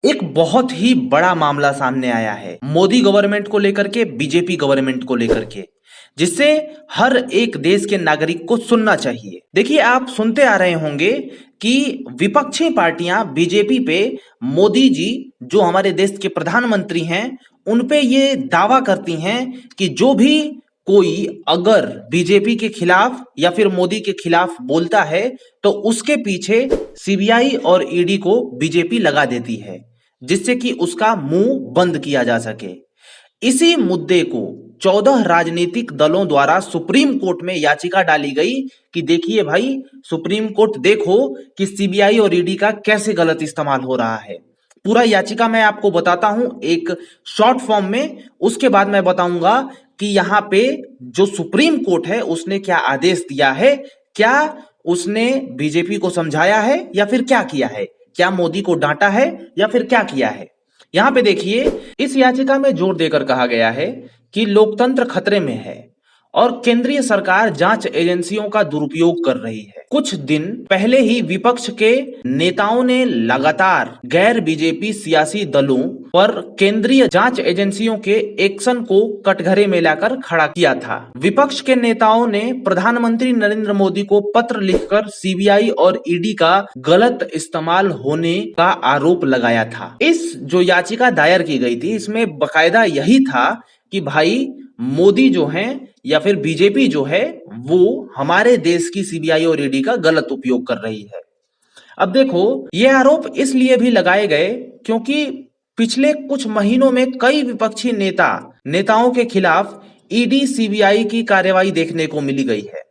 एक बहुत ही बड़ा मामला सामने आया है मोदी गवर्नमेंट को लेकर के, बीजेपी गवर्नमेंट को लेकर के, जिससे हर एक देश के नागरिक को सुनना चाहिए। देखिए, आप सुनते आ रहे होंगे कि विपक्षी पार्टियां बीजेपी पे, मोदी जी जो हमारे देश के प्रधानमंत्री हैं, उन पे ये दावा करती हैं कि जो भी कोई अगर बीजेपी के खिलाफ या फिर मोदी के खिलाफ बोलता है तो उसके पीछे सीबीआई और ईडी को बीजेपी लगा देती है, जिससे कि उसका मुंह बंद किया जा सके। इसी मुद्दे को 14 राजनीतिक दलों द्वारा सुप्रीम कोर्ट में याचिका डाली गई कि देखिए भाई, सुप्रीम कोर्ट देखो कि सीबीआई और ईडी का कैसे गलत इस्तेमाल हो रहा है। पूरा याचिका मैं आपको बताता हूं एक शॉर्ट फॉर्म में, उसके बाद मैं बताऊंगा कि यहां पे जो सुप्रीम कोर्ट है उसने क्या आदेश दिया है, क्या उसने बीजेपी को समझाया है या फिर क्या किया है, क्या मोदी को डांटा है या फिर क्या किया है। यहां पे देखिए, इस याचिका में जोर देकर कहा गया है कि लोकतंत्र खतरे में है और केंद्रीय सरकार जांच एजेंसियों का दुरुपयोग कर रही है। कुछ दिन पहले ही विपक्ष के नेताओं ने लगातार गैर बीजेपी सियासी दलों पर केंद्रीय जांच एजेंसियों के एक्शन को कटघरे में लाकर खड़ा किया था। विपक्ष के नेताओं ने प्रधानमंत्री नरेंद्र मोदी को पत्र लिखकर सीबीआई और ईडी का गलत इस्तेमाल होने का आरोप लगाया था। इस जो याचिका दायर की गई थी, इसमें बकायदा यही था कि भाई मोदी जो हैं या फिर बीजेपी जो है वो हमारे देश की सीबीआई और ईडी का गलत उपयोग कर रही है। अब देखो, ये आरोप इसलिए भी लगाए गए क्योंकि पिछले कुछ महीनों में कई विपक्षी नेताओं के खिलाफ ईडी सीबीआई की कार्रवाई देखने को मिली गई है।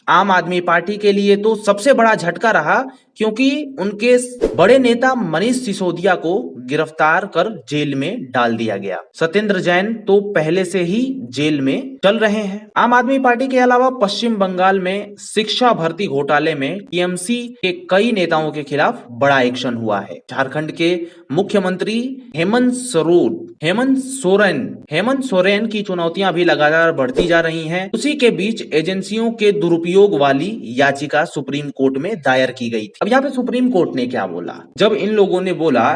आम आदमी पार्टी के लिए तो सबसे बड़ा झटका रहा क्योंकि उनके बड़े नेता मनीष सिसोदिया को गिरफ्तार कर जेल में डाल दिया गया। सत्येंद्र जैन तो पहले से ही जेल में चल रहे हैं। आम आदमी पार्टी के अलावा पश्चिम बंगाल में शिक्षा भर्ती घोटाले में टीएमसी के कई नेताओं के खिलाफ बड़ा एक्शन हुआ है। झारखंड के मुख्यमंत्री हेमंत सोरेन की चुनौतियां भी लगातार बढ़ती जा रही हैं। उसी के बीच एजेंसियों के दुरुपयोग वाली याचिका सुप्रीम कोर्ट में दायर की गई थी। अब यहाँ पे सुप्रीम कोर्ट ने क्या बोला, जब इन लोगों ने बोला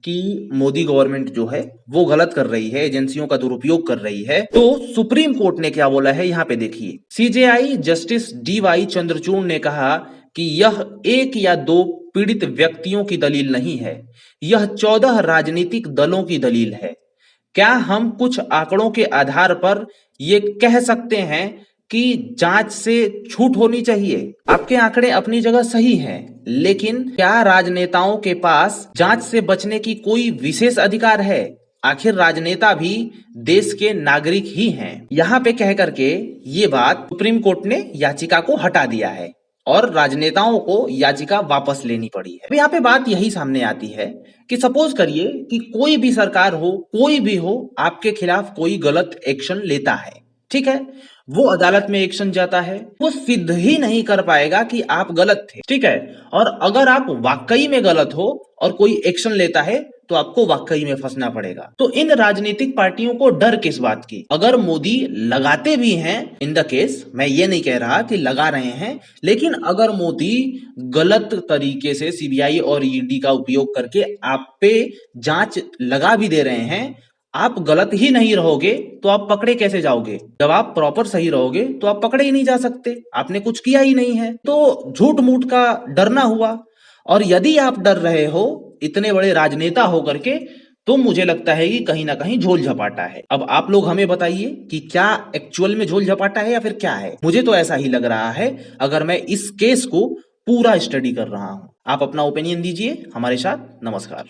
कि मोदी गवर्नमेंट जो है वो गलत कर रही है, एजेंसियों का दुरुपयोग कर रही है, तो सुप्रीम कोर्ट ने क्या बोला है यहाँ पे देखिए। सीजेआई जस्टिस डीवाई चंद्रचूड़ ने कहा कि यह एक या दो पीड़ित व्यक्तियों की दलील नहीं है, यह 14 राजनीतिक दलों की दलील है। क्या हम कुछ आंकड़ों के आधार पर ये कह सकते हैं कि जांच से छूट होनी चाहिए? आपके आंकड़े अपनी जगह सही हैं, लेकिन क्या राजनेताओं के पास जांच से बचने की कोई विशेष अधिकार है? आखिर राजनेता भी देश के नागरिक ही हैं। यहाँ पे कह करके ये बात सुप्रीम कोर्ट ने याचिका को हटा दिया है और राजनेताओं को याचिका वापस लेनी पड़ी है। अब यहाँ पे बात यही सामने आती है कि सपोज करिए कि कोई भी सरकार हो, कोई भी हो, आपके खिलाफ कोई गलत एक्शन लेता है, ठीक है, वो अदालत में एक्शन जाता है, वो सिद्ध ही नहीं कर पाएगा कि आप गलत थे, ठीक है। और अगर आप वाकई में गलत हो और कोई एक्शन लेता है तो आपको वाकई में फंसना पड़ेगा। तो इन राजनीतिक पार्टियों को डर किस बात की? अगर मोदी लगाते भी हैं, इन द केस, मैं ये नहीं कह रहा कि लगा रहे हैं, लेकिन अगर मोदी गलत तरीके से सीबीआई और ईडी का उपयोग करके आप पे जांच लगा भी दे रहे हैं, आप गलत ही नहीं रहोगे तो आप पकड़े कैसे जाओगे? जब आप प्रॉपर सही रहोगे तो आप पकड़े ही नहीं जा सकते, आपने कुछ किया ही नहीं है। तो झूठ मूठ का डरना हुआ। और यदि आप डर रहे हो इतने बड़े राजनेता होकर के, तो मुझे लगता है कि कहीं ना कहीं झोल झपाटा है। अब आप लोग हमें बताइए कि क्या एक्चुअल में झोल झपाटा है या फिर क्या है? मुझे तो ऐसा ही लग रहा है अगर मैं इस केस को पूरा स्टडी कर रहा हूं। आप अपना ओपिनियन दीजिए हमारे साथ। नमस्कार।